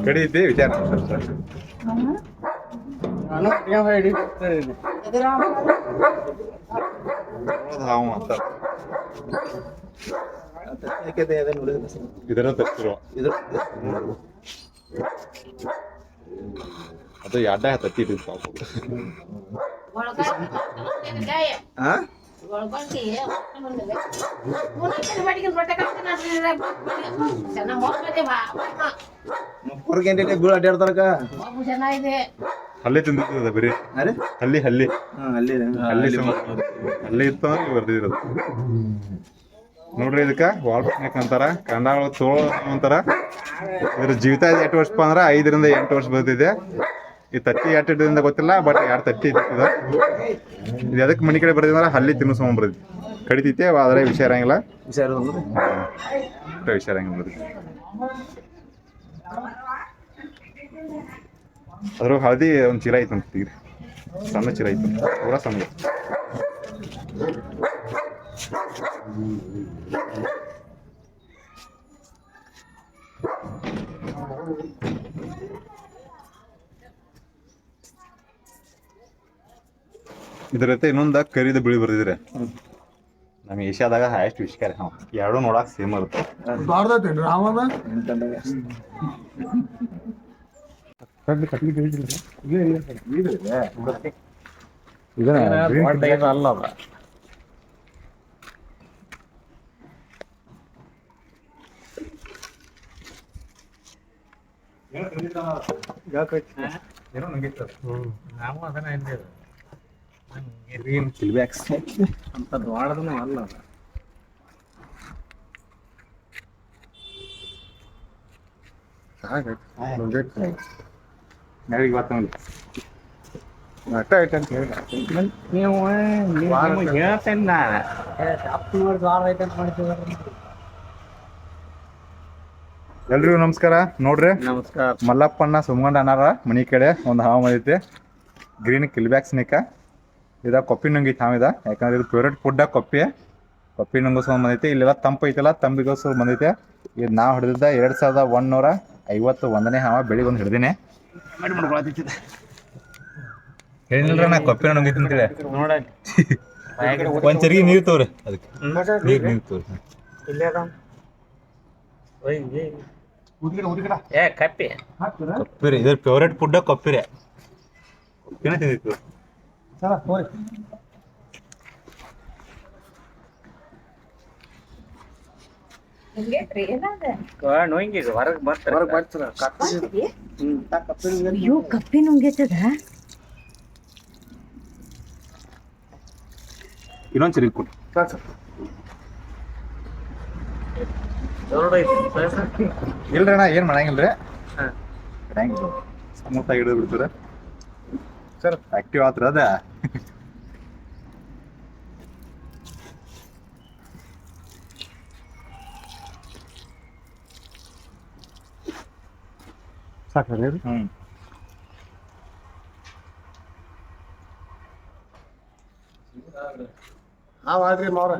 ಕಡಿದೈತಿ ವಿಚಾರ ಇದರ ತಪ್ಪಿರೋ ಅದು ಅಡ್ಡ ತತ್ತಿ ಪಾಪ ಅಡ್ಡಾಡ್ತಾರಕ ಹಲ್ಲಿ ತಿಂದಿರ್ತದ ಬರೀ ಹಲ್ಲಿ ಹಲ್ಲಿ ಹಲ್ಲಿ ಇತ್ತು ಅಂದ್ರೆ ಬರ್ದಿರೋದು ನೋಡ್ರಿ ಇದಕ್ಕ ವಾಲ್ ಸ್ನೇಕ್ ಅಂತಾರ ಕನ್ನಡ ಒಳಗೆ ತೋಳ ಅಂತಾರ. ಇದ್ರ ಜೀವಿತ 8 ವರ್ಷ ಅಂದ್ರೆ 5 ರಿಂದ 8 ವರ್ಷ ಬರ್ತಿದೆ. ಈ ತತ್ತಿ ಎಟ್ಟಿದ್ರಿಂದ ಗೊತ್ತಿಲ್ಲ, ಬಟ್ 2 ತತ್ತಿ ಇದ್ದಿದ. ಇದು ಎದಕ್ಕೆ ಮನೆ ಕಡೆ ಬರ್ತಿದ್ರೆ ಹಲ್ಲಿ ತಿನ್ನಿಸ್ಕೊಂಡ್ ಬರ್ತೈತಿ. ಕಡಿತೈತೆ ಆದ್ರೆ ವಿಷಯ ಇರಂಗಿಲ್ಲ, ವಿಷಯ ಇರಂಗಿಲ್ಲ ಬರ್ತೈತಿ. ಅದ್ರ ಹಳದಿ ಒಂದು ಚೀಲ ಐತೆ ಅಂತೀರಿ, ಸಣ್ಣ ಚೀಲ ಐತೆ, ಪೂರ ಸಣ್ಣ. ಇದ್ರ ಇನ್ನೊಂದ ಕರಿದ ಬಿಳಿ ಬರ್ದಿದ್ರೆ ನಮ್ ಏಷ್ಯಾದಾಗ ಹೈಯೆಸ್ಟ್ ವಿಷ್ಕಾರ ಎರಡು ನೋಡಕ್ ಸೇಮ್ ಇರುತ್ತೆ. ಗ್ರೀನ್ ಕಿಲ್ಬ್ಯಾಕ್ಸ್ ಅಂತ ದೊಡ್ಡದೂ ಅಲ್ಲ. ಎಲ್ರಿಗೂ ನಮಸ್ಕಾರ. ನೋಡ್ರಿ, ನಮಸ್ಕಾರ. ಮಲ್ಲಪ್ಪಣ್ಣ ಸುಮ್ಗೊಂಡ್ ಅನ್ನಾರ ಮನಿ ಕಡೆ ಒಂದು ಹಾವು ಮಾಡೈತಿ. ಗ್ರೀನ್ ಕಿಲ್ಬ್ಯಾಕ್ ಸ್ನೇಕ ಇದ ಕೊಪ್ಪಿ ನುಂಗಿ ಹಾವಿದ. ಯಾಕಂದ್ರೆ ಇದು ಫೇವ್ರೇಟ್ ಫುಡ್ ಕೊಪ್ಪಿ ನುಂಗಿಸ್ಕೊಂಡ್ ಬಂದೈತಿ. ಇಲ್ಲೆಲ್ಲ ತಂಪು ಐತಲ್ಲ, ತಂಬಿಗೋಸ್ಕರ ಬಂದೈತೆ. ಇದು ನಾವು ಹಿಡಿದಿದ್ದ 2151ನೇ ಹಾವ. ಬೆಳಿಗ್ಗೆ ಒಂದು ಹಿಡ್ದಿನಿ. ಹೇಳಿಲ್ರ ನಾ ಕೊಪ್ಪಿನ ನುಂಗೈತಿ ಅಂತೇಳಿ. ಒಂದ್ ಚರಿಗೆ ನೀರು ತೋರಿ, ಅದಕ್ಕೆ ನೀರು ತೋರಿ. ಕೊಪ್ಪಿರಿ ಇದ್ರ ಫೇವ್ರೇಟ್ ಫುಡ್ ಕೊಪ್ಪಿರಿ. ಕೊಪ್ಪಿನ ತಿಂದಿತ್ತು. ಕಪ್ಪಿ ನುಂಗೈತದ. ಇನ್ನೊಂದ್ ಚರಿಗೆ ಕೊಡಿ. ಇಲ್ರಿ ಅಣ್ಣ, ಏನ್ ಮಾಡಂಗಿಲ್ರಿ, ಸ್ಮೂತ್ ಆಗಿ ಹಿಡಿದು ಬಿಡ್ತೀರ ಸರ್. ಆಕ್ಟಿವ್ ಆತ್ರ ಅದ. ಸಾಕ್ರಿ. ಆದ್ರಿ ಮಾವ್ರ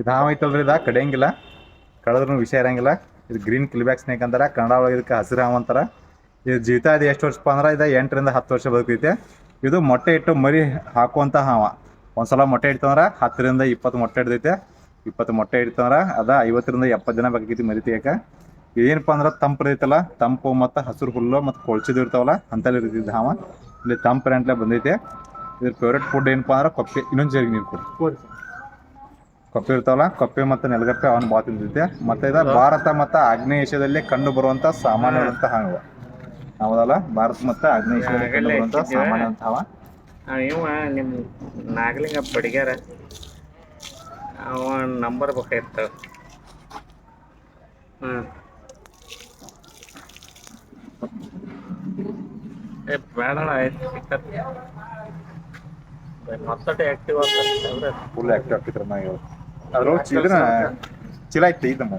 ಇದು ಹಾವು ಐತಲ್ರಿ, ಇದ ಕಡಿಯಂಗಿಲ್ಲ, ಕಳೆದ್ರೂ ವಿಷಯ ಇರಂಗಿಲ್ಲ. ಇದು ಗ್ರೀನ್ ಕಿಲ್ಬ್ಯಾಕ್ ಸ್ನೇಕ್ ಅಂತಾರ. ಕನ್ನಡ ಒಳಗೆ ಇದಕ್ಕೆ ಹಸಿರು ಹಾವು ಅಂತಾರ. ಇದು ಜೀವಿತ ಇದು ಎಷ್ಟು ವರ್ಷ ಅಂದ್ರೆ ಇದು 8 ರಿಂದ 10 ವರ್ಷ ಬದುಕೈತೆ. ಇದು ಮೊಟ್ಟೆ ಇಟ್ಟು ಮರಿ ಹಾಕುವಂಥ ಹಾವ. ಒಂದ್ಸಲ ಮೊಟ್ಟೆ ಇಡ್ತಂದ್ರೆ 10 ರಿಂದ 20 ಮೊಟ್ಟೆ ಇಡ್ತೈತೆ. 20 ಮೊಟ್ಟೆ ಇಡ್ತಂದ್ರೆ ಅದ 50 ರಿಂದ 70 ದಿನ ಬೇಕಾಗೈತಿ ಮರಿ ತೆಗಿಯಕ. ಏನಪ್ಪ ಅಂದ್ರೆ ತಂಪು ಇರ್ತೈತಲ್ಲ, ತಂಪು ಮತ್ತು ಹಸಿರು ಹುಲ್ಲು ಮತ್ತು ಕೊಳ್ಚಿದು ಇರ್ತಾವಲ್ಲ, ಅಂತಲ್ಲಿ ಇರ್ತಿದ್ದ ಹಾವ. ಇಲ್ಲಿ ತಂಪು ರೆಂಟ್ಲೆ ಬಂದೈತೆ. ಇದ್ರ ಫೇವ್ರೇಟ್ ಫುಡ್ ಏನಪ್ಪ ಅಂದ್ರೆ ಕೊಪ್ಪೆ. ಇನ್ನೊಂದು ಜರಿಗೆ ನೀರು ಕೊಡಿ. ಕೊಪ್ಪೆ ಇರ್ತಾವಲ್ಲ, ಕೊಪ್ಪೆ ಮತ್ತು ನೆಲಗಪ್ಪೆ ಅವನು ಭಾಳ ತಿಂತೈತೆ. ಮತ್ತು ಇದು ಭಾರತ ಮತ್ತು ಆಗ್ನೇಯ ಏಷ್ಯಾದಲ್ಲಿ ಕಂಡು ಬರುವಂಥ ಸಾಮಾನ್ಯವಾದಂಥ ಹಾವ. ಹೌದಲ್ಲ, ಭಾರತ ಮತ್ತು ಆಗ್ನೇಯ ಏಷ್ಯಾದಲ್ಲಿ ಕಂಡು ಬರುವಂಥ ಸಾಮಾನ್ಯವಾದಂಥ ಹಾವ. ಇವ ನಿಮ್ಮ ನಾಗಲಿಂಗ ಬಡಿಗ್ಯಾರ ಅವ ನಂಬರ್ ಬೇಕಾಗಿತ್ತು. ಬೇಡ ಆಯ್ತು, ಮತ್ತೊಟ್ಟೆ ಆಕ್ಟಿವ್ ಆಗ್ತದೆ. ಫುಲ್ ಆಕ್ಟಿವ್ ಆಗ್ತಿದ್ರ ನಾವು. ಅದ್ರೊಳಗೆ ಚೀಲ ಐತಿ ನಮ್ಮ